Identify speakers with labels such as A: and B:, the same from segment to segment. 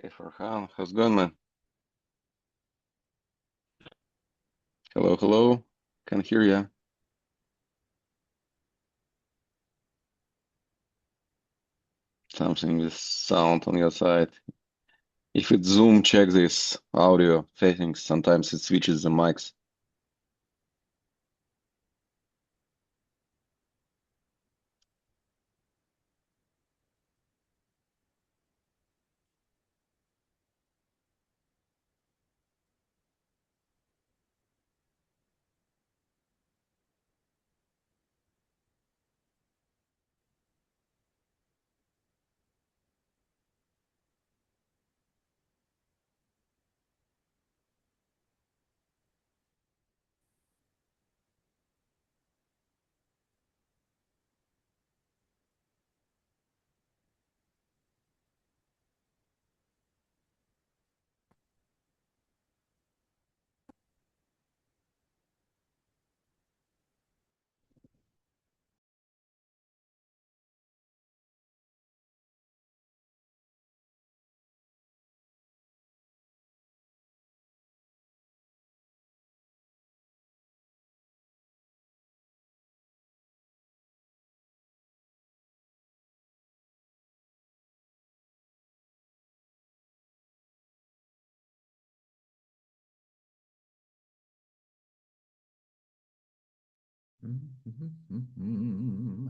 A: Hey Farhan, how's it going, man? Hello, hello. Can hear ya. Something with sound on your side. If it's Zoom, check this audio settings. Sometimes it switches the mics.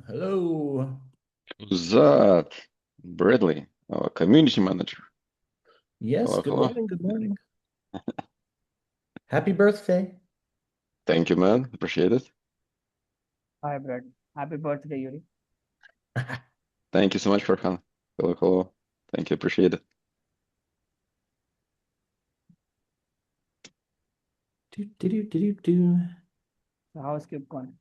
B: Hello.
A: Who's that? Bradley, our community manager.
B: Yes,
A: Hello,
B: good
A: hello.
B: morning. Good morning. Happy birthday.
A: Thank you, man. Appreciate it.
C: Hi, Brad. Happy birthday, Yuri.
A: Thank you so much, Farhan. Hello, hello. Thank you, appreciate it.
B: Do, do, do, do, do, do.
C: So how's KubeCon?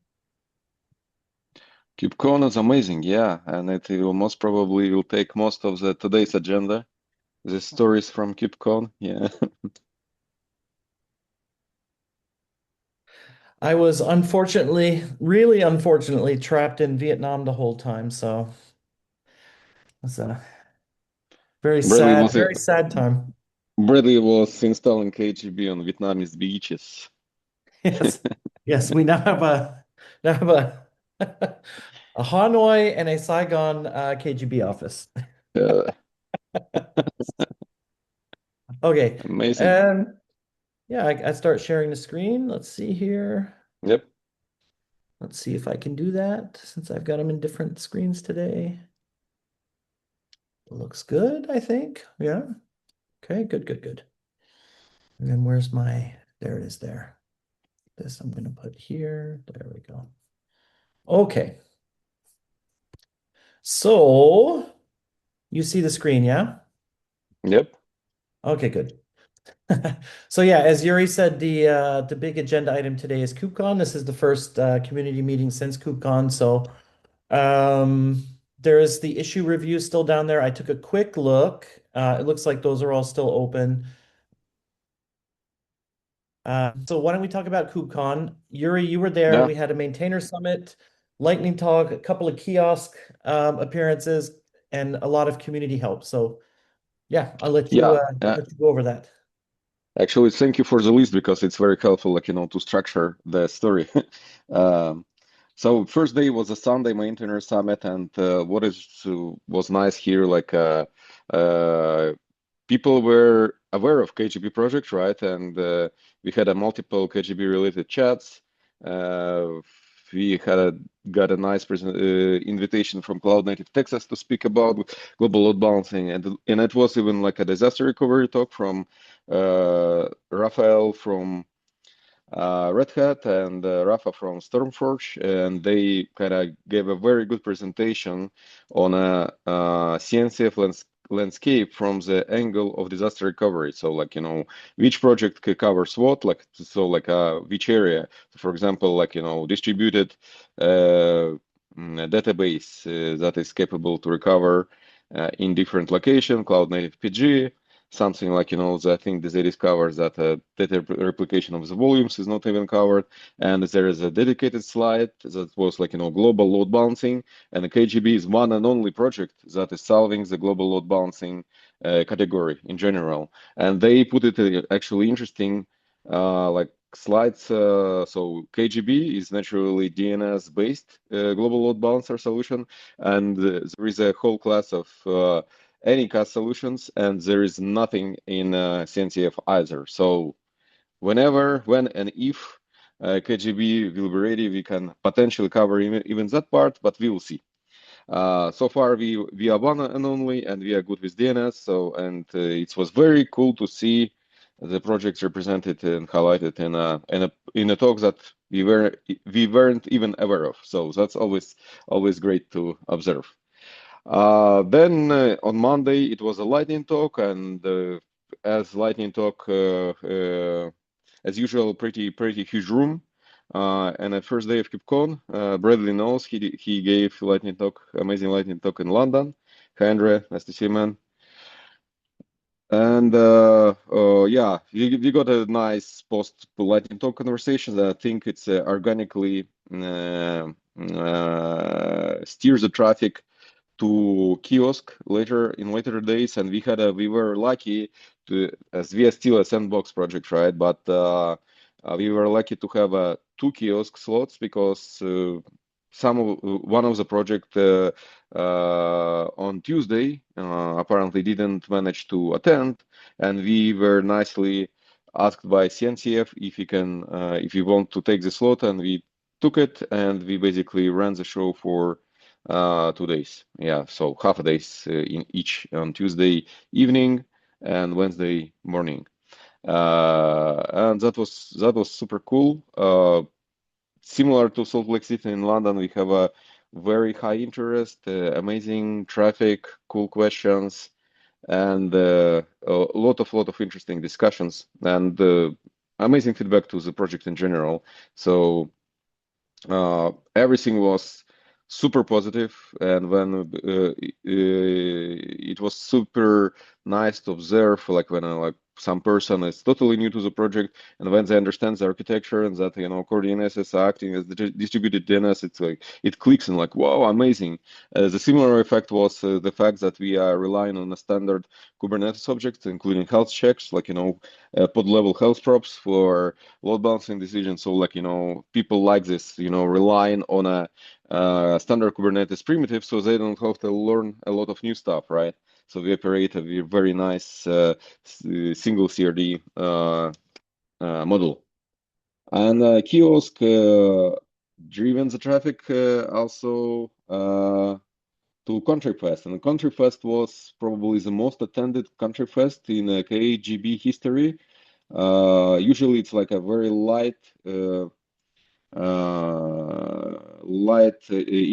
A: KubeCon is amazing, yeah, and it will most probably will take most of the today's agenda. The stories from KubeCon, yeah.
B: I was unfortunately, really unfortunately, trapped in Vietnam the whole time. So it's a
A: Bradley was
B: very sad time.
A: Bradley was installing KGB on Vietnamese beaches.
B: Yes. Yes, we now have a a Hanoi and a Saigon KGB office.
A: Uh,
B: Okay.
A: amazing.
B: And yeah, I start sharing the screen. Let's see here.
A: Yep.
B: Let's see if I can do that since I've got them in different screens today. Looks good, I think. Yeah. Okay, good, good, good. And then where's there it is there. This I'm going to put here. There we go. Okay. So you see the screen, yeah?
A: Yep.
B: Okay, good. So yeah, as Yuri said, the big agenda item today is KubeCon. This is the first community meeting since KubeCon. So there is the issue review still down there. I took a quick look. It looks like those are all still open. So why don't we talk about KubeCon? Yuri, you were there.
A: Yeah.
B: We had a maintainer summit, lightning talk, a couple of kiosk appearances, and a lot of community help. So yeah, I'll
A: Yeah.
B: let you go over that.
A: Actually, thank you for the list because it's very helpful, to structure the story. Um, so first day was a Sunday maintainer summit, and what is was nice here, uh, people were aware of KGB project, right? And we had a multiple KGB related chats. Uh, we got a nice invitation from Cloud Native Texas to speak about global load balancing, and it was even like a disaster recovery talk from Rafael from Red Hat and Rafa from Stormforge, and they kind of gave a very good presentation on a CNCF landscape from the angle of disaster recovery. So, which project covers what, which area. For example, distributed database that is capable to recover in different location, cloud native PG. something like, I think they discovered that data replication of the volumes is not even covered. And there is a dedicated slide that was like, global load balancing. And the k8gb is one and only project that is solving the global load balancing category in general. And they put it actually interesting, like slides. So k8gb is naturally DNS-based global load balancer solution. And there is a whole class of any CAS solutions, and there is nothing in CNCF either. So when and if k8gb will be ready, we can potentially cover even that part, but we will see. So far, we are one and only, and we are good with DNS. So, and it was very cool to see the projects represented and highlighted in a talk that we weren't even aware of. So that's always great to observe. Then on Monday it was a lightning talk, and as lightning talk, as usual, pretty huge room. And the first day of KubeCon, Bradley knows he gave lightning talk, amazing lightning talk in London. Hi Andre, nice to see you, man. And yeah, we got a nice post lightning talk conversation that I think it's organically steers the traffic to kiosk in later days, and we were lucky to, as we are still a sandbox project, right? But we were lucky to have 2 kiosk slots because one of the project on Tuesday apparently didn't manage to attend, and we were nicely asked by CNCF if we want to take the slot, and we took it, and we basically ran the show for 2 days. Yeah, so half a days in each on Tuesday evening and Wednesday morning. And that was super cool. Similar to Salt Lake City in London, we have a very high interest, amazing traffic, cool questions, and a lot of interesting discussions, and amazing feedback to the project in general. So everything was super positive, and when it was super nice to observe, like when like some person is totally new to the project, and when they understand the architecture and that CoreDNS is acting as the distributed DNS, it's like it clicks and like, wow, amazing. The similar effect was the fact that we are relying on a standard Kubernetes object, including health checks, like pod level health props for load balancing decisions. So like people like this, relying on a standard Kubernetes primitive, so they don't have to learn a lot of new stuff, right? So we operate a very nice single CRD model. And kiosk driven the traffic also to ContribFest. And ContribFest was probably the most attended ContribFest in k8gb history. Usually it's like a very light in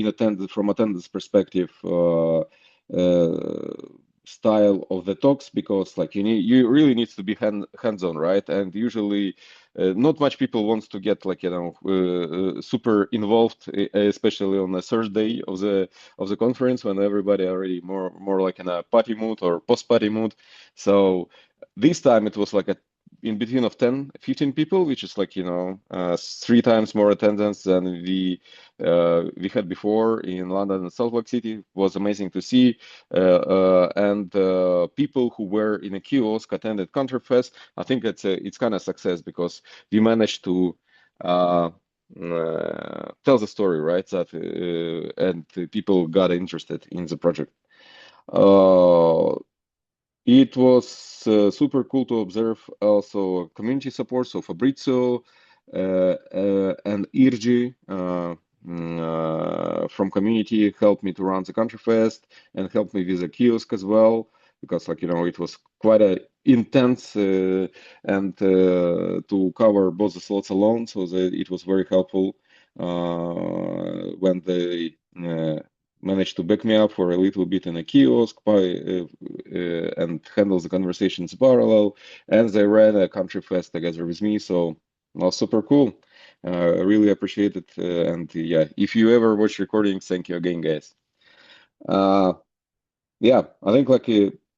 A: attendance from attendance perspective style of the talks, because like you really need to be hands-on, right? And usually not much people wants to get like super involved, especially on the Thursday of the conference when everybody already more like in a party mood or post-party mood. So this time it was like in between of 10-15 people, which is like 3 times more attendance than we had before in London and Salt Lake City. It was amazing to see, and people who were in a kiosk attended ContribFest. I think it's kind of success because we managed to tell the story, right? That and people got interested in the project. It was super cool to observe also community support. So Fabrizio and Irgi from community helped me to run the ContribFest and helped me with the kiosk as well, because like it was quite a intense and to cover both the slots alone. So it was very helpful when they managed to back me up for a little bit in a kiosk and handle the conversations parallel, and they ran a ContribFest together with me. So was super cool. Really appreciate it. And yeah, if you ever watch recordings, thank you again, guys. Yeah, I think like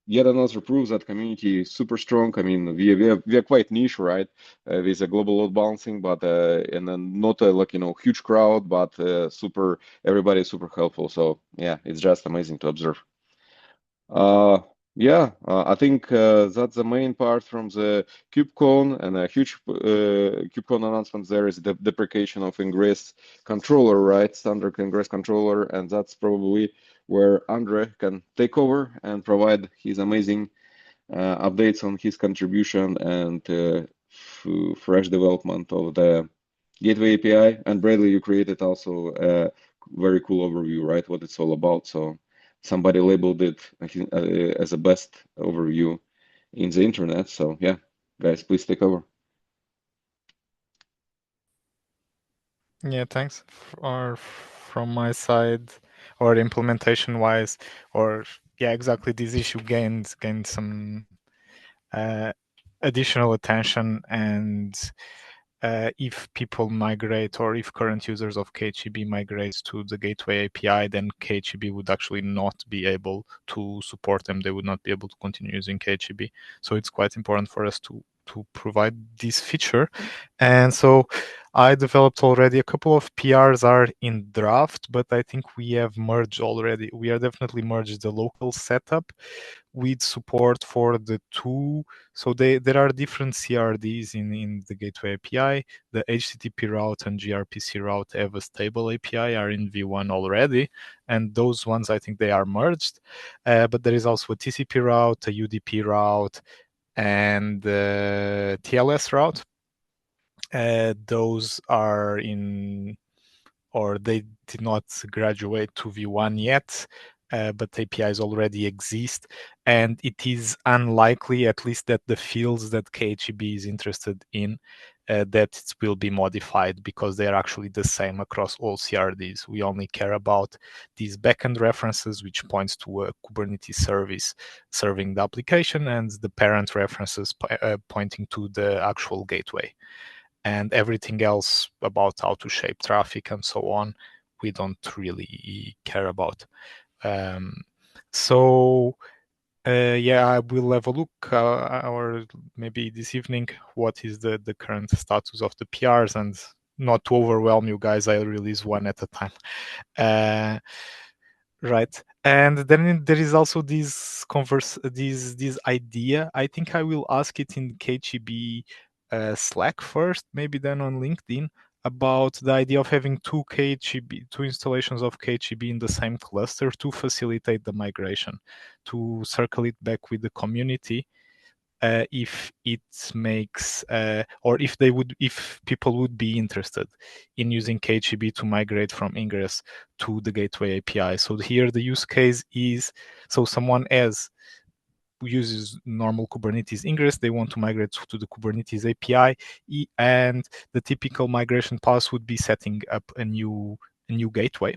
A: yet another proof that community is super strong. I mean, we are quite niche, right? With a global load balancing, but and then not a like huge crowd, but super everybody is super helpful. So yeah, it's just amazing to observe. Yeah, I think that's the main part from the KubeCon, and a huge KubeCon announcement there is the deprecation of Ingress controller, right? Standard Ingress controller, and that's probably where Andre can take over and provide his amazing updates on his contribution and fresh development of the Gateway API. And Bradley, you created also a very cool overview, right? What it's all about. So somebody labeled it, I think, as a best overview in the internet. So yeah, guys, please take over.
D: Yeah, thanks. Or from my side, or implementation wise, or yeah, exactly. This issue gained some additional attention, and if people migrate, or if current users of k8gb migrate to the gateway API, then k8gb would actually not be able to support them. They would not be able to continue using k8gb. So it's quite important for us to provide this feature. And so I developed already a couple of PRs are in draft, but I think we have merged already. We are definitely merged the local setup with support for the two. So there are different CRDs in the gateway API. The HTTP route and gRPC route have a stable API, are in V1 already, and those ones I think they are merged. But there is also a TCP route, a UDP route, and the TLS route. Those are in, or they did not graduate to V1 yet, but APIs already exist, and it is unlikely, at least that the fields that k8gb is interested in, that it will be modified, because they are actually the same across all CRDs. We only care about these backend references, which points to a Kubernetes service serving the application, and the parent references pointing to the actual gateway. And everything else about how to shape traffic and so on, we don't really care about. So yeah, I will have a look, or maybe this evening, what is the current status of the PRs, and not to overwhelm you guys, I'll release one at a time. Right, and then there is also this idea. I think I will ask it in k8gb Slack first, maybe then on LinkedIn, about the idea of having two installations of k8gb in the same cluster to facilitate the migration, to circle it back with the community. If it makes, or if people would be interested in using k8gb to migrate from Ingress to the gateway API. So here the use case is, so someone uses normal Kubernetes Ingress, they want to migrate to the Kubernetes API, and the typical migration path would be setting up a new gateway,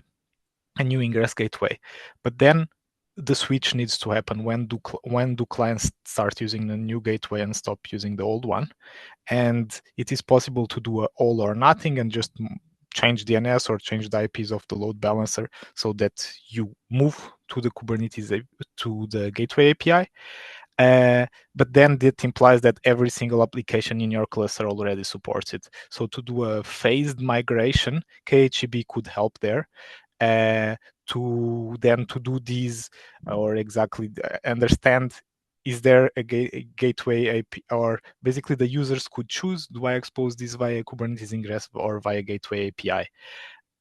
D: a new Ingress gateway. But then the switch needs to happen. When do clients start using the new gateway and stop using the old one? And it is possible to do a all or nothing and just change DNS or change the IPs of the load balancer, so that you move to the Kubernetes, to the gateway API. But then that implies that every single application in your cluster already supports it. So to do a phased migration, k8gb could help there. To do these, or exactly understand, is there a gateway API, or basically the users could choose, do I expose this via Kubernetes Ingress or via gateway API?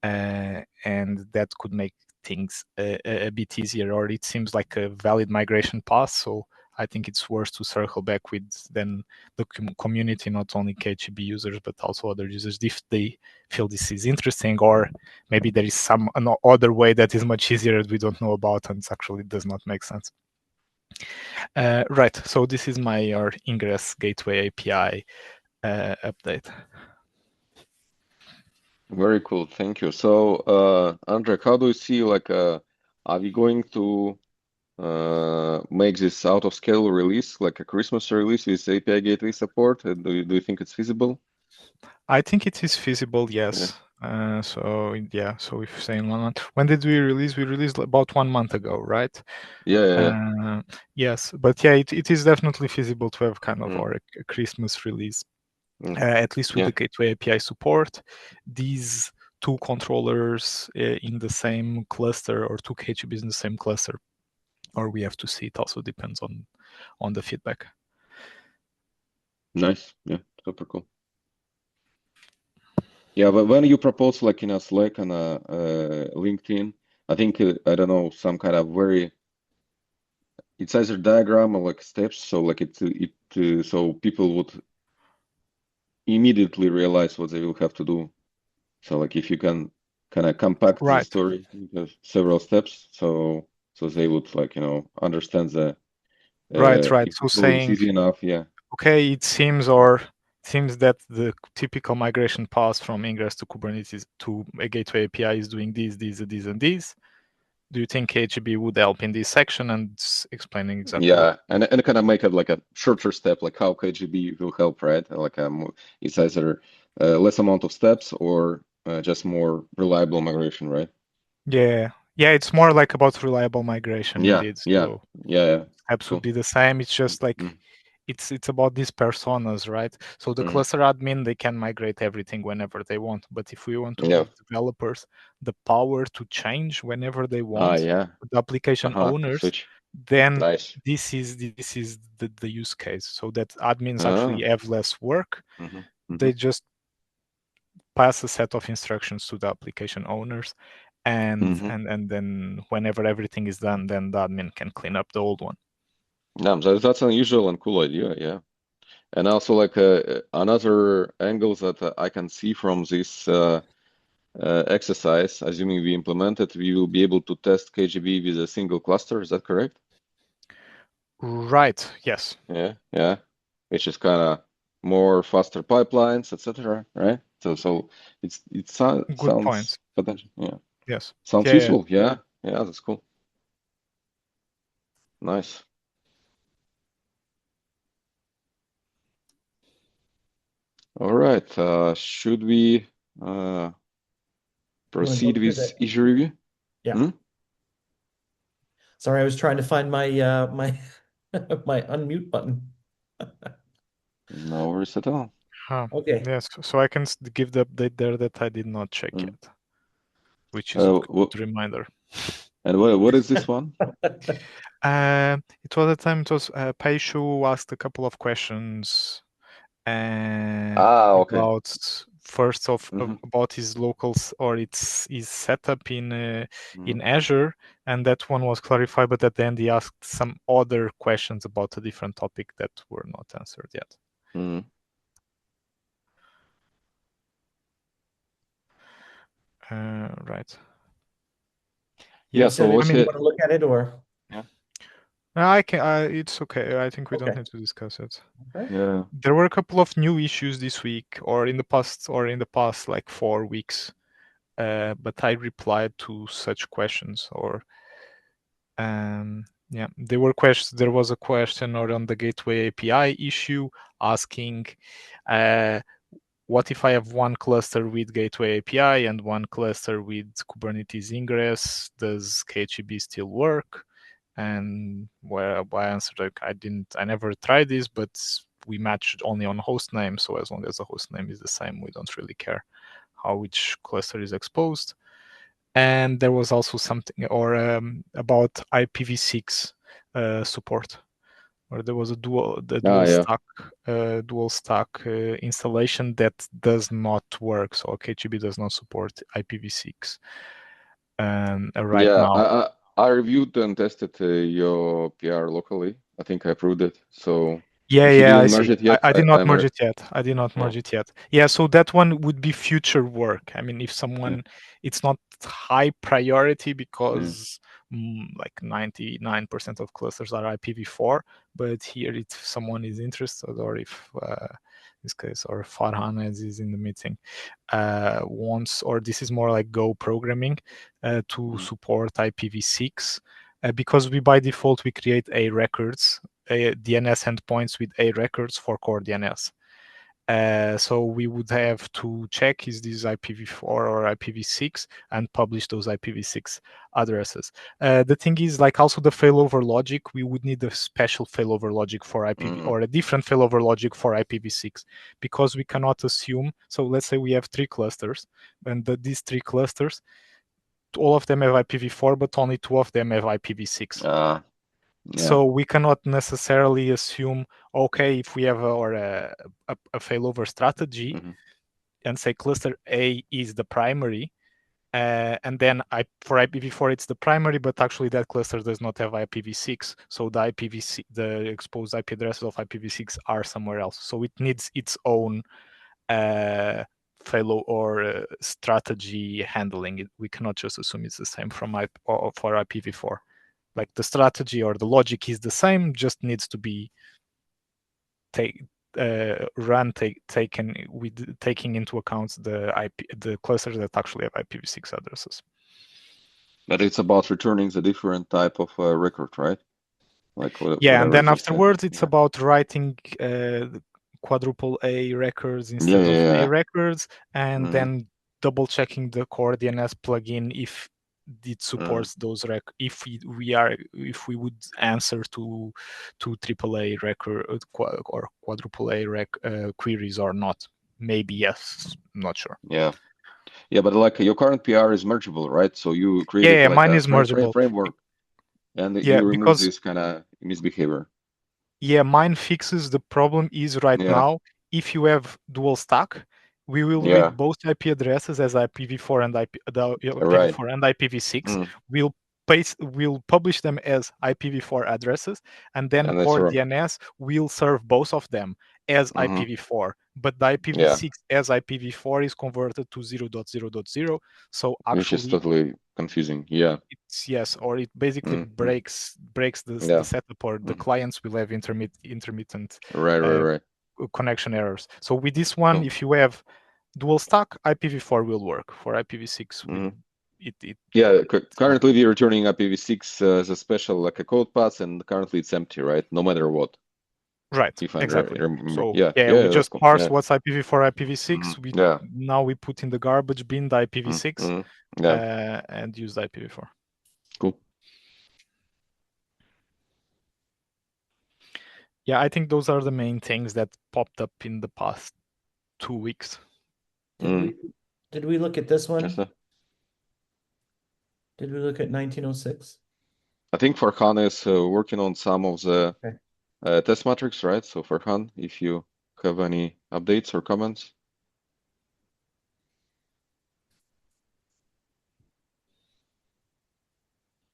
D: And that could make things a bit easier, or it seems like a valid migration path. So I think it's worth to circle back with then the community, not only k8gb users, but also other users, if they feel this is interesting, or maybe there is some other way that is much easier that we don't know about and actually does not make sense. Right, so this is my Ingress Gateway API update.
A: Very cool, thank you. So, Andre, how do you see, like, are we going to make this out of scale release, like a Christmas release with API gateway support? Do you think it's feasible?
D: I think it is feasible, yes. So yeah, so if saying 1 month, when did we release? We released about 1 month ago, right?
A: Yeah.
D: Yes, but yeah, it is definitely feasible to have kind of
A: Mm.
D: a Christmas release,
A: Mm.
D: at least with
A: Yeah.
D: the Gateway API support. These two controllers in the same cluster, or two k8gb in the same cluster, or we have to see. It also depends on the feedback.
A: Nice. Yeah. Super cool. Yeah, but when you propose like in a Slack and a LinkedIn, I think I don't know, some kind of very, it's either diagram or like steps, so like so people would immediately realize what they will have to do. So like if you can kind of compact the
D: Right.
A: story into several steps, so they would like understand the
D: Right.
A: if
D: So
A: the flow is
D: saying,
A: easy enough, yeah.
D: okay, it seems that the typical migration path from Ingress to Kubernetes to a Gateway API is doing these, and these. Do you think k8gb would help in this section, and explaining exactly what?
A: Yeah, and kind of make it like a shorter step, like how k8gb will help, right? Like it's either less amount of steps or just more reliable migration, right?
D: Yeah, it's more like about reliable migration,
A: Yeah,
D: indeed.
A: yeah,
D: So
A: yeah.
D: steps would
A: Cool.
D: be the same. It's just like
A: Mm,
D: it's about these personas, right? So the
A: mhm.
D: cluster admin, they can migrate everything whenever they want. But if we want to
A: Yeah.
D: give developers the power to change whenever they
A: Ah,
D: want,
A: yeah.
D: the application
A: To
D: owners,
A: switch.
D: then
A: Nice.
D: this is the use case. So that admins
A: Ah.
D: actually have less work.
A: Mm-hmm.
D: They
A: Mm-hmm.
D: just pass a set of instructions to the application owners, and then whenever everything is done, then the admin can clean up the old one.
A: Yeah, that's an unusual and cool idea, yeah. And also like another angle that I can see from this exercise, assuming we implement it, we will be able to test k8gb with a single cluster. Is that correct?
D: Right. Yes.
A: Yeah. Which is kind of more faster pipelines, etc. Right? So it
D: Good
A: sounds
D: point.
A: potential. Yeah.
D: Yes.
A: Sounds
D: Yeah.
A: useful. Yeah. Yeah. That's cool. Nice. All right. Should we proceed
B: go
A: with
B: through that?
A: issue review?
B: Yeah.
A: Hmm?
B: Sorry, I was trying to find my my my unmute button.
A: No worries at all.
B: Okay.
D: Yes. So I can give the update there that I did not check
A: Mm.
D: yet, which is a good reminder.
A: And what is this one?
D: It was a time. It was Paishu asked a couple of questions
A: Okay.
D: about first of
A: Mm-hmm.
D: about his locals or his setup in
A: Mm-hmm.
D: Azure, and that one was clarified. But at the end, he asked some other questions about a different topic that were not answered yet.
A: Mm-hmm.
D: Right.
A: Yeah.
B: So
A: So what's
B: I mean, you
A: it?
B: want to look at it or?
A: Yeah.
D: I can. It's okay. I think we don't
B: Okay.
D: need to discuss it.
B: Okay.
A: Yeah.
D: There were a couple of new issues this week, or in the past like 4 weeks. But I replied to such questions, or there were questions. There was a question on the Gateway API issue asking, what if I have one cluster with Gateway API and one cluster with Kubernetes Ingress? Does k8gb still work? And where I answered, like, I never tried this, but we matched only on host name. So as long as the host name is the same, we don't really care which cluster is exposed. And there was also something about IPv6 support, where there was a dual stack installation that does not work. So k8gb does not support IPv6 right
A: Yeah.
D: now.
A: I reviewed and tested your PR locally. I think I approved it. So
D: Yeah,
A: if you
D: I
A: didn't
D: see.
A: merge it yet,
D: I did not
A: I'm
D: merge it yet. Yeah, so that one would be future work. I mean, if someone, it's not high priority because like 99% of clusters are IPv4, but here if someone is interested, or if this case, or Farhan as is in the meeting, wants, or this is more like Go programming to support IPv6, because we by default we create A records, DNS endpoints with A records for CoreDNS. So we would have to check is this IPv4 or IPv6 and publish those IPv6 addresses. The thing is, like, also the failover logic, we would need a special failover logic for IPv or a different failover logic for IPv6, because we cannot assume. So let's say we have 3 clusters, and these 3 clusters, all of them have IPv4, but only 2 of them have IPv6.
A: Yeah.
D: So we cannot necessarily assume, okay, if we have a failover strategy and say cluster A is the primary, and then for IPv4 it's the primary, but actually that cluster does not have IPv6. So the exposed IP addresses of IPv6 are somewhere else. So it needs its own failover or strategy handling. We cannot just assume it's the same for IPv4. Like the strategy or the logic is the same, just needs to be taken with taking into account the clusters that actually have IPv6 addresses.
A: But it's about returning the different type of record, right? Like
D: yeah, and then
A: they
D: afterwards
A: said.
D: it's about writing quadruple A records instead of A records, and then double checking the CoreDNS plugin if it supports those if we would answer to AAA record or quadruple A queries or not. Maybe yes, I'm not sure.
A: Yeah, but like your current PR is mergeable, right? So you created like
D: mine
A: a
D: is mergeable
A: framework, and you remove this kind of misbehavior.
D: Yeah, mine fixes the problem is right now, if you have dual stack, we will read both IP addresses as IPv4 and IPv4 and IPv6. We'll publish them as IPv4 addresses, and then CoreDNS will serve both of them as IPv4. But the IPv6 as IPv4 is converted to 0.0.0. So actually,
A: which is totally confusing. Yeah.
D: Or it basically breaks the setup, or the clients will have intermittent connection errors. So with this one, if you have dual stack, IPv4 will work. For IPv6,
A: currently we're returning IPv6 as a special, like a code path, and currently it's empty, right? No matter what.
D: Right. Exactly. So
A: we
D: just parse what's IPv4, IPv6. Now we put in the garbage bin the IPv6 and use the IPv4.
A: Cool.
D: Yeah, I think those are the main things that popped up in the past 2 weeks.
B: Did we look at this one? Did we look at 1906?
A: I think Farhan is working on some of the test metrics, right? So Farhan, if you have any updates or comments.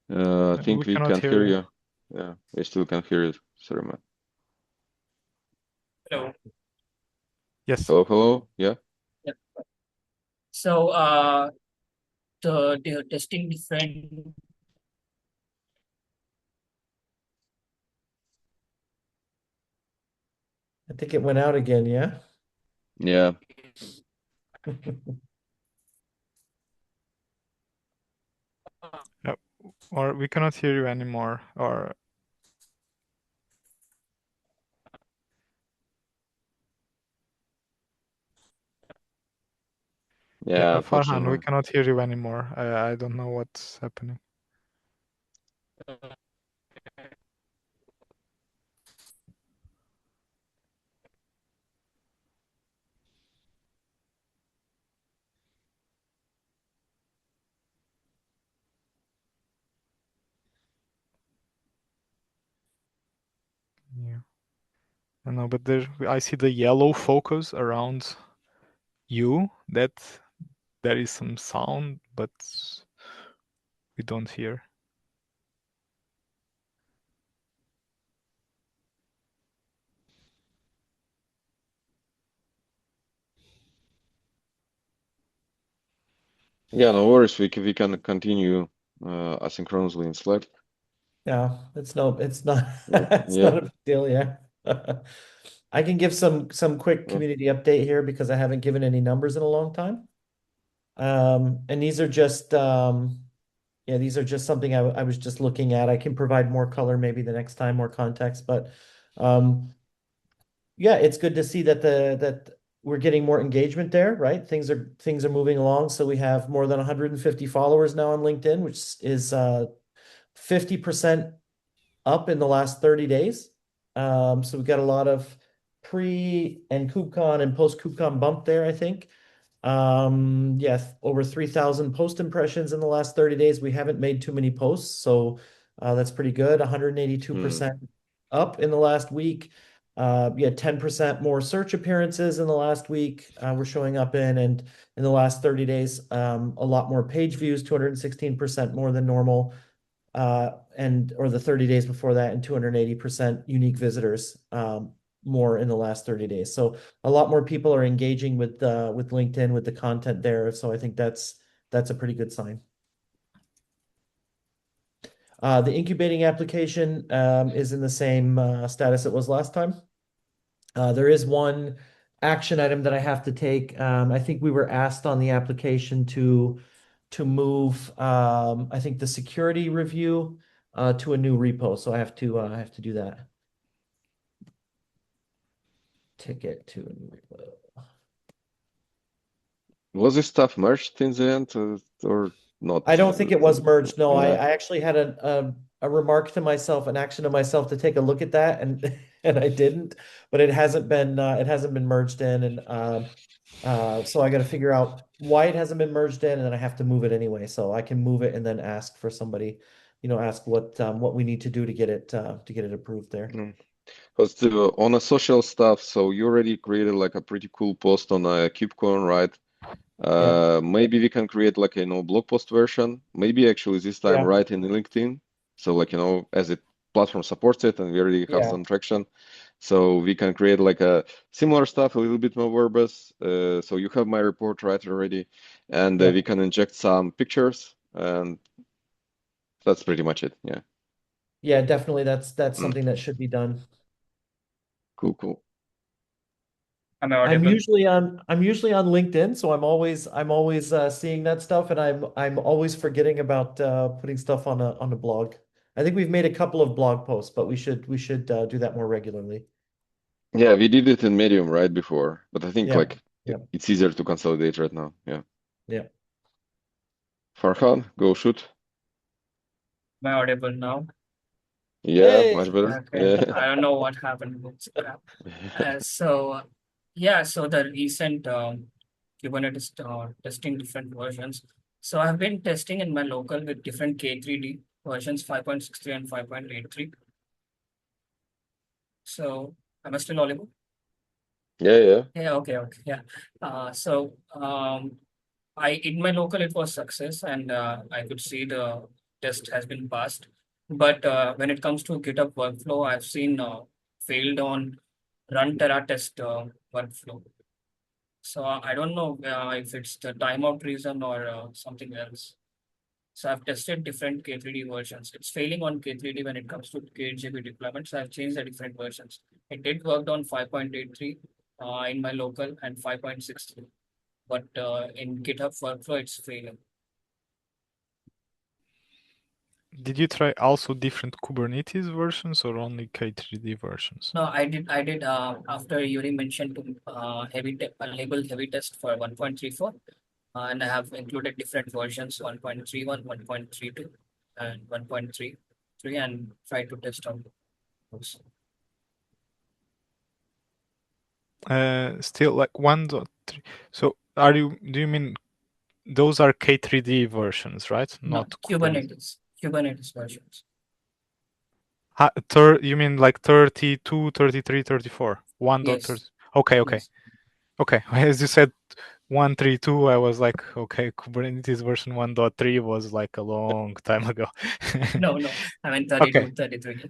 A: I think we can hear you. Yeah, we still can hear you. Sorry, man.
C: Hello.
D: Yes.
A: Hello. Yeah.
C: Yep. So the testing different.
B: I think it went out again. Yeah.
A: Yeah.
D: Or we cannot hear you anymore. Or Farhan, we cannot hear you anymore. I don't know what's happening. Yeah. I know, but I see the yellow focus around you. That there is some sound, but we don't hear.
A: Yeah, no worries. We can continue asynchronously in Slack.
B: Yeah, it's not it's not a big deal. Yeah. I can give some quick community update here because I haven't given any numbers in a long time. And these are just these are just something I was just looking at. I can provide more color maybe the next time, more context, but yeah, it's good to see that we're getting more engagement there, right? Things are moving along. So we have more than 150 followers now on LinkedIn, which is 50% up in the last 30 days. So we've got a lot of pre and KubeCon and post KubeCon bump there, I think. Yeah, over 3,000 post impressions in the last 30 days. We haven't made too many posts, so that's pretty good. 182% up in the last week. Yeah, 10% more search appearances in the last week we're showing up in, and in the last 30 days, a lot more page views, 216% more than normal, or the 30 days before that, and 280% unique visitors more in the last 30 days. So a lot more people are engaging with LinkedIn, with the content there. So I think that's a pretty good sign. The incubating application is in the same status it was last time. There is one action item that I have to take. I think we were asked on the application to move I think the security review to a new repo. So I have to do that. Ticket to a new repo.
A: Was this stuff merged in the end or not?
B: I don't think it was merged. No,
A: Yeah.
B: I actually had a remark to myself, an action to myself to take a look at that, and and I didn't, but it hasn't been merged in, and so I got to figure out why it hasn't been merged in, and then I have to move it anyway. So I can move it and then ask for somebody, ask what we need to do to get it approved there.
A: Because on a social stuff, so you already created like a pretty cool post on a KubeCon, right?
B: Yeah.
A: Maybe we can create like a blog post version. Maybe actually this time
B: Yeah.
A: right in LinkedIn. So like as it platform supports it and we already have some traction. So we can create like a similar stuff, a little bit more verbose. So you have my report right already, and we can inject some pictures, and that's pretty much it. Yeah.
B: Yeah, definitely. That's something that should be done.
A: Cool.
C: Am I
B: I'm
C: audible?
B: usually on LinkedIn, so I'm always seeing that stuff, and I'm always forgetting about putting stuff on a blog. I think we've made a couple of blog posts, but we should do that more regularly.
A: Yeah, we did it in Medium right before, but I think
B: Yeah.
A: it's easier to consolidate right now. Yeah.
B: Yeah.
A: Farhan, go shoot.
C: Am I audible now?
A: Yeah,
B: Hey!
A: much better.
C: Okay.
A: Yeah.
C: I don't know what happened with Scrap. So the recent Kubernetes testing different versions. So I've been testing in my local with different K3D versions 5.63 and 5.83. So am I still audible?
A: Yeah.
C: Yeah, okay. Yeah. In my local it was success, and I could see the test has been passed. But when it comes to GitHub workflow, I've seen failed on run Terra test workflow. So I don't know if it's the timeout reason or something else. So I've tested different K3D versions. It's failing on K3D when it comes to k8gb deployment. So I've changed the different versions. It did work on 5.83 in my local and 5.63. But in GitHub workflow, it's failing.
D: Did you try also different Kubernetes versions or only K3D versions?
C: No, I did. After Yuri mentioned to label heavy test for 1.34, and I have included different versions 1.31, 1.32, and 1.33, and try to test out those.
D: Still like 1.3. So do you mean those are K3D versions, right?
C: No,
D: Not
C: Kubernetes versions.
D: You mean like 32, 33, 34? 1.30.
C: Yes.
D: Okay.
C: Yes.
D: Okay. As you said 132, I was like, okay, Kubernetes version 1.3 was like a long time ago.
C: No. I mean 32,
D: Okay.
C: 33.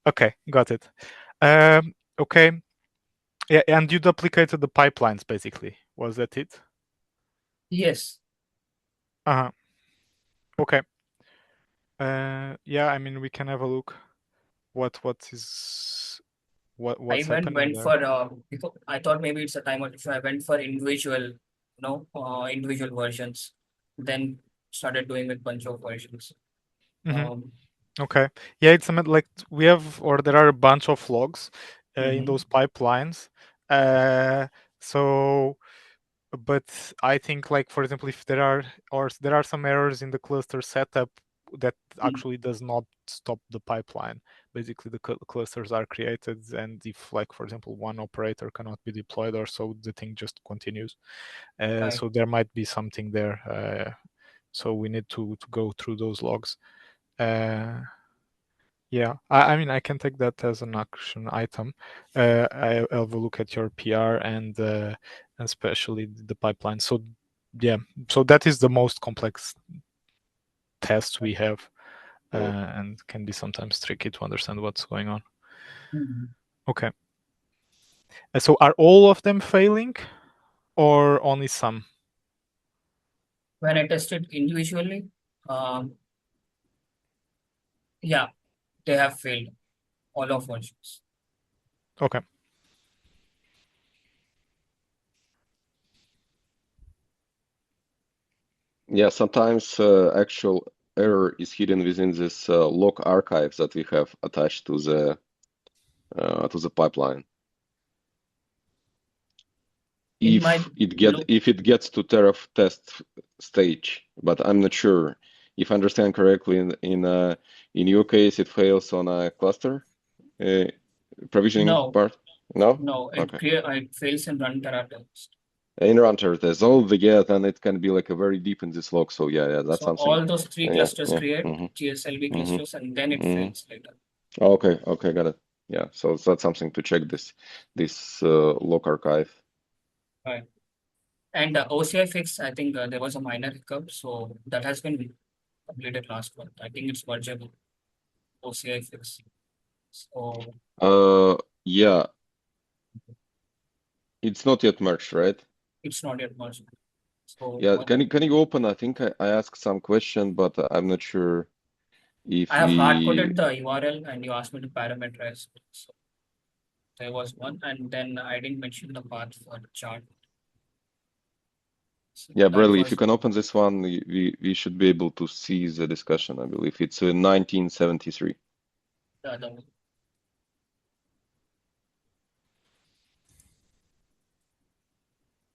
D: Okay, got it. Okay. Yeah, and you duplicated the pipelines basically. Was that it?
C: Yes.
D: Okay. Yeah, I mean we can have a look what's happening there.
C: For because I thought maybe it's a timer issue. I went for individual versions, then started doing with bunch of versions.
D: Okay. Yeah, it's like there are a bunch of logs in
C: Mhm.
D: those pipelines. So, but I think, like, for example, if there are some errors in the cluster setup that actually does not stop the pipeline. Basically, the clusters are created, and if, like, for example, one operator cannot be deployed or so, the thing just continues. So there might be something there. So we need to go through those logs. Yeah, I mean, I can take that as an action item. I'll have a look at your PR and especially the pipeline. So yeah, so that is the most complex test we have, and can be sometimes tricky to understand what's going on. Okay. So are all of them failing, or only some?
C: When I tested individually, yeah, they have failed all of versions.
D: Okay.
A: Yeah, sometimes actual error is hidden within this log archives that we have attached to the pipeline. If it gets to Terra test stage, but I'm not sure. If I understand correctly, in your case, it fails on a cluster provisioning part. No.
C: No, it fails in run Terra test.
A: In run Terra test, then it can be like a very deep in this log. So yeah, that's
C: so
A: something.
C: All those three clusters create GSLB clusters, and then it fails later.
A: Okay, got it. Yeah, so that's something to check this log archive.
C: Right. And OCI fix, I think there was a minor hiccup, so that has been completed last month. I think it's mergeable. OCI fix. So
A: yeah, it's not yet merged, right?
C: It's not yet merged. So
A: yeah, can you open? I think I asked some question, but I'm not sure if
C: I have hard-coded the URL, and you asked me to parameterize. So there was one, and then I didn't mention the path for the chart. So
A: yeah, Bradley, if you can open this one, we should be able to see the discussion. I believe it's 1973.
C: The other one.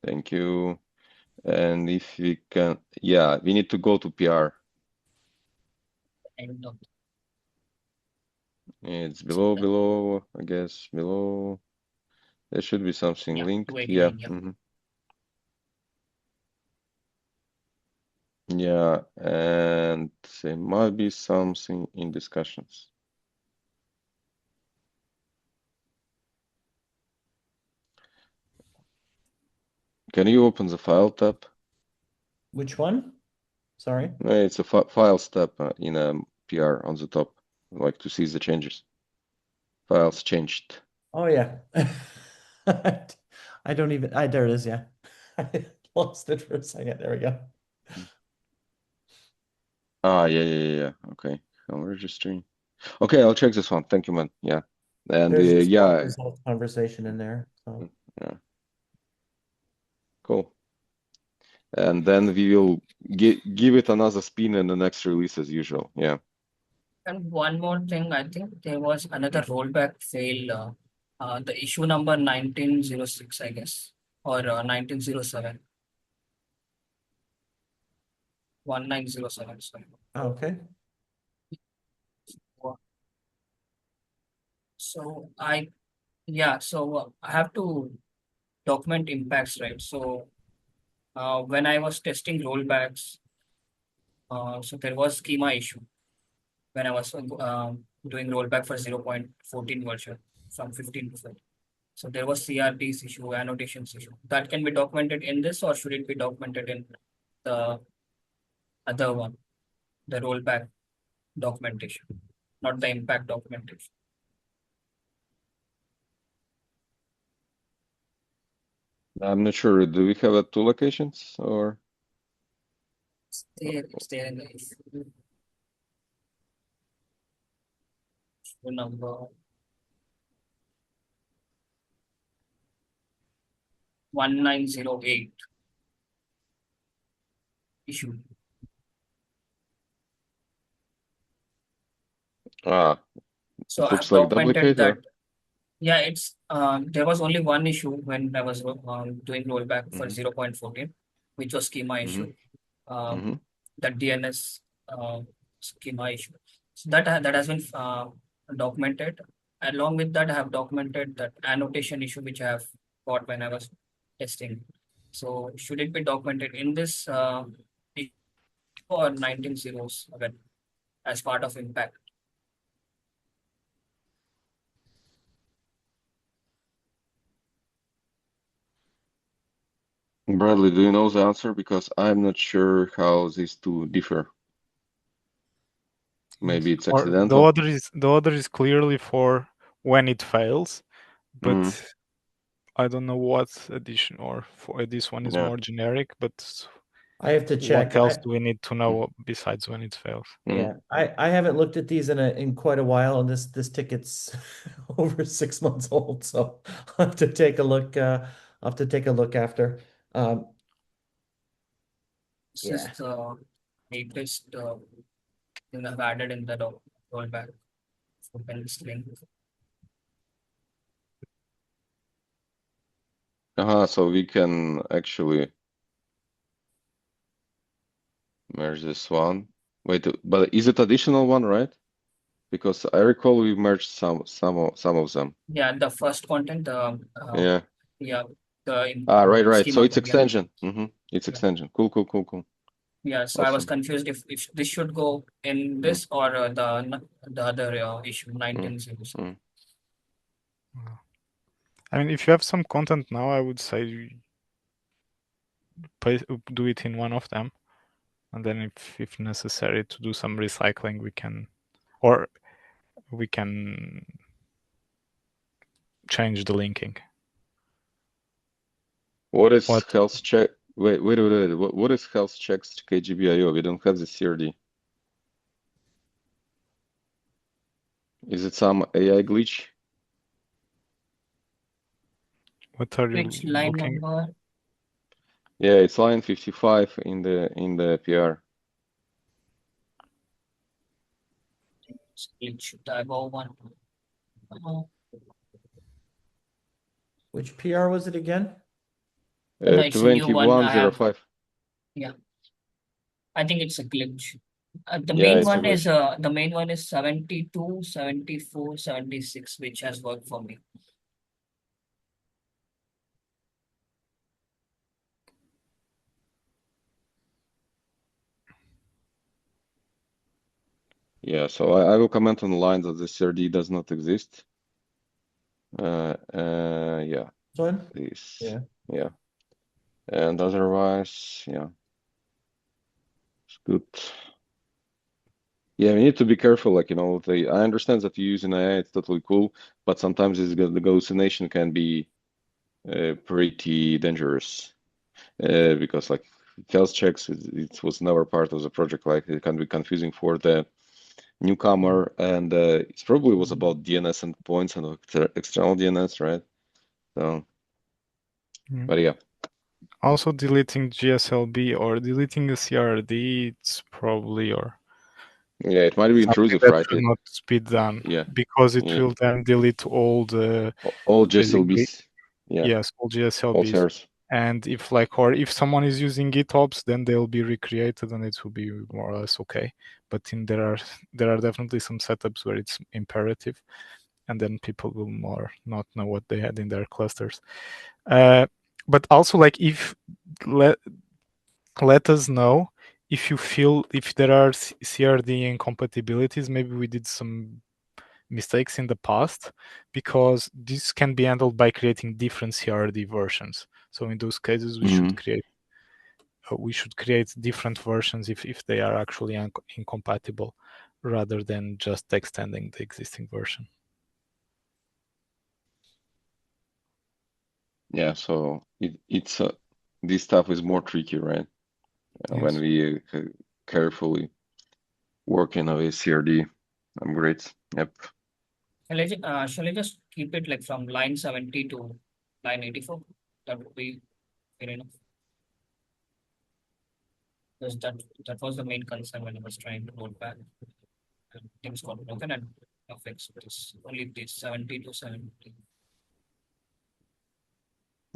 A: Thank you. And if we can, yeah, we need to go to PR. It's below, I guess, below. There should be something linked. Yeah. Yeah, and there might be something in discussions. Can you open the file tab?
B: Which one? Sorry.
A: No, it's a files tab in a PR on the top, like to see the changes. Files changed.
B: Oh yeah. I don't even. There it is. Yeah, I lost it for a second. There we go.
A: Yeah. Okay, I'm registering. Okay, I'll check this one. Thank you, man. Yeah, and
B: There's
A: yeah,
B: result conversation in there. So.
A: Yeah, cool. And then we will give it another spin in the next release as usual. Yeah.
C: And one more thing, I think there was another rollback fail. The issue number 1906, I guess, or 1907. 1907. Sorry.
B: Okay.
C: So I have to document impacts, right? So when I was testing rollbacks, so there was schema issue when I was doing rollback for 0.14 version from 15 to 30. So there was CRTs issue, annotations issue. That can be documented in this, or should it be documented in the other one, the rollback documentation, not the impact documentation?
A: I'm not sure. Do we have two locations or?
C: It's there in the issue number 1908 issue.
A: So
C: I have
A: looks like
C: documented
A: duplicate,
C: that.
A: or?
C: Yeah, it's There was only one issue when I was doing rollback for 0.14, which was schema issue. The DNS schema issue. So that has been documented. Along with that, I have documented that annotation issue which I have got when I was testing. So should it be documented in this or 19 zeros again as part of impact?
A: Bradley, do you know the answer? Because I'm not sure how these two differ. Maybe it's
D: Or
A: accidental.
D: the other is clearly for when it fails, but I don't know what edition or for this one is more generic, but
B: I have to check.
D: What else do we need to know besides when it fails?
B: Yeah, I haven't looked at these in quite a while, and this ticket's over 6 months old, so I'll have to take a look. I'll have to take a look after.
C: This is the latest thing I've added in the rollback. Open this link.
A: So we can actually merge this one. Wait, but is it additional one, right? Because I recall we merged some of them.
C: Yeah, the first content.
A: Yeah.
C: Yeah.
A: Right. So
C: schema
A: it's
C: code, yeah.
A: extension. It's extension. Cool.
C: Yeah, so I was confused if this should go in this or the other issue 19 zeros.
D: I mean, if you have some content now, I would say do it in one of them, and then if necessary to do some recycling, we can change the linking.
A: What is health check? Wait. What is health checks KGB.io? We don't have the CRD. Is it some AI glitch?
D: What are you
C: Which line
D: looking?
C: number?
A: Yeah, it's line 55 in the PR.
C: Glitch above one.
B: Which PR was it again?
A: 2105.
C: Yeah, I think it's a glitch. The main one is 72, 74, 76, which has worked for me.
A: Yeah, so I will comment on the line that the CRD does not exist. Yeah. This. Yeah. And otherwise, yeah. It's good. Yeah, we need to be careful, like, I understand that you use an AI, it's totally cool, but sometimes the hallucination can be pretty dangerous. Because like health checks, it was never part of the project, like it can be confusing for the newcomer, and it probably was about DNS endpoints and external DNS, right? So, but yeah.
D: Also, deleting GSLB or deleting a CRD, it's probably
A: yeah, it might be intrusive,
D: that
A: right?
D: should not be done.
A: Yeah,
D: because it will then delete all
A: GSLBs. Yeah.
D: Yes, all GSLBs.
A: All shares.
D: And if someone is using GitOps, then they'll be recreated and it will be more or less okay. But there are definitely some setups where it's imperative, and then people will more not know what they had in their clusters. But also, like, if let us know if you feel if there are CRD incompatibilities. Maybe we did some mistakes in the past, because this can be handled by creating different CRD versions. So in those cases, we should create different versions if they are actually incompatible, rather than just extending the existing version.
A: Yeah, so it's this stuff is more tricky, right?
D: Yes.
A: When we carefully work in a CRD upgrades. Yep.
C: Shall I just keep it like from line 70 to line 84? That would be fair enough. Because that was the main concern when I was trying to roll back. Things got broken and fixed. It's only this 70 to 70.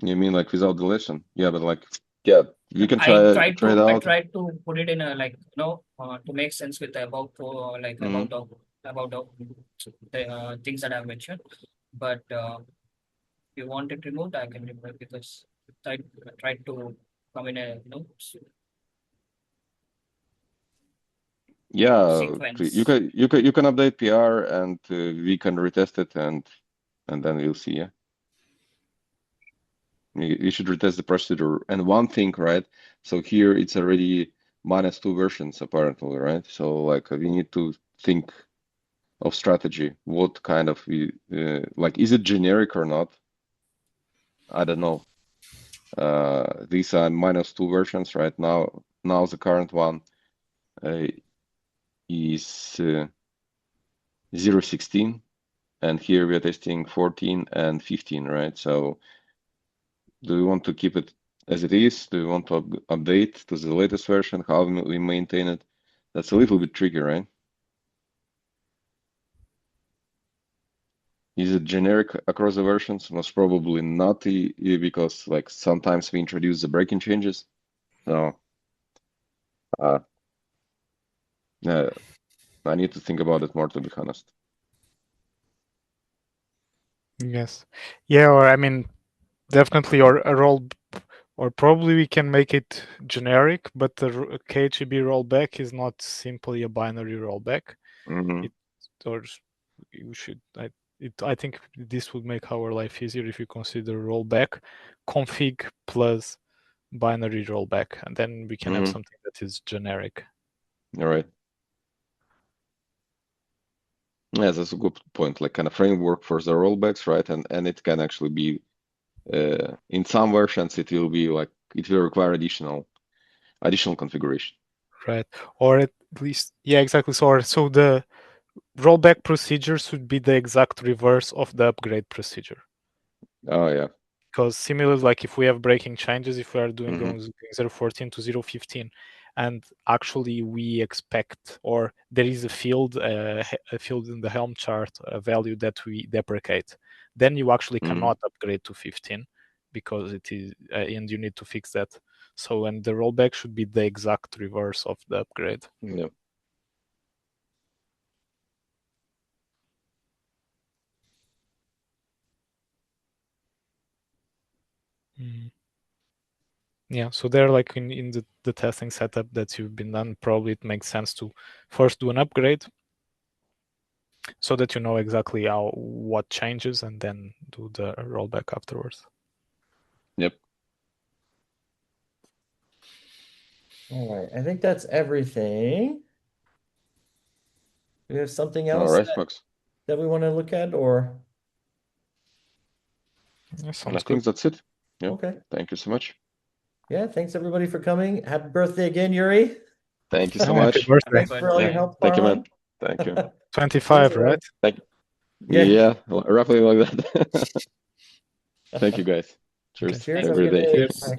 A: You mean like without deletion? Yeah, but like, yeah, you can try
C: I
A: it out.
C: tried to put it in a like to make sense with the about like
A: Mhm.
C: about the things that I've mentioned. But if you want it removed, I can remove it because I tried to come in a
A: Yeah,
C: sequence.
A: you can update PR and we can retest it and then we'll see. Yeah, you should retest the procedure. And one thing, right? So here it's already -2 versions apparently, right? So like we need to think of strategy. What kind of like is it generic or not? I don't know. These are -2 versions right now. Now the current one is 0.16, and here we are testing 14 and 15, right? So do we want to keep it as it is? Do we want to update to the latest version? How we maintain it? That's a little bit tricky, right? Is it generic across the versions? Most probably not, because like sometimes we introduce the breaking changes. So I need to think about it more, to be honest.
D: Yes. Yeah, or I mean, definitely, or a roll, or probably we can make it generic, but the k8gb rollback is not simply a binary rollback.
A: Mm-hmm.
D: Or you should, I think this would make our life easier if you consider rollback config plus binary rollback, and then we can have something that is generic.
A: All right. Yeah, that's a good point. Like kind of framework for the rollbacks, right? And it can actually be in some versions it will be like it will require additional configuration.
D: Right. Or at least, yeah, exactly. So the rollback procedure should be the exact reverse of the upgrade procedure.
A: Oh yeah.
D: Because similarly, like if we have breaking changes, if we are doing 0.14 to 0.15, and actually we expect, or there is a field in the Helm chart, a value that we deprecate, then you actually cannot upgrade to 15 because it is, and you need to fix that. So, and the rollback should be the exact reverse of the upgrade.
A: Yeah.
D: Yeah, so they're like in the testing setup that you've been done, probably it makes sense to first do an upgrade so that you know exactly what changes and then do the rollback afterwards.
A: Yep.
B: All right, I think that's everything. Do we have something else
A: All right, folks.
B: that we want to look at, or?
D: Yeah,
A: I think that's it. Yep.
B: Okay.
A: Thank you so much.
B: Yeah, thanks everybody for coming. Happy birthday again, Yuri.
A: Thank you so much.
D: Happy birthday.
B: Thanks for all your help,
A: Thank you, man.
B: Farhan.
A: Thank you.
D: 25, right?
A: Thank you.
B: Yeah.
A: Yeah, roughly like that. Thank you, guys. Cheers.
B: Cheers.
A: Have a great day.
C: Cheers.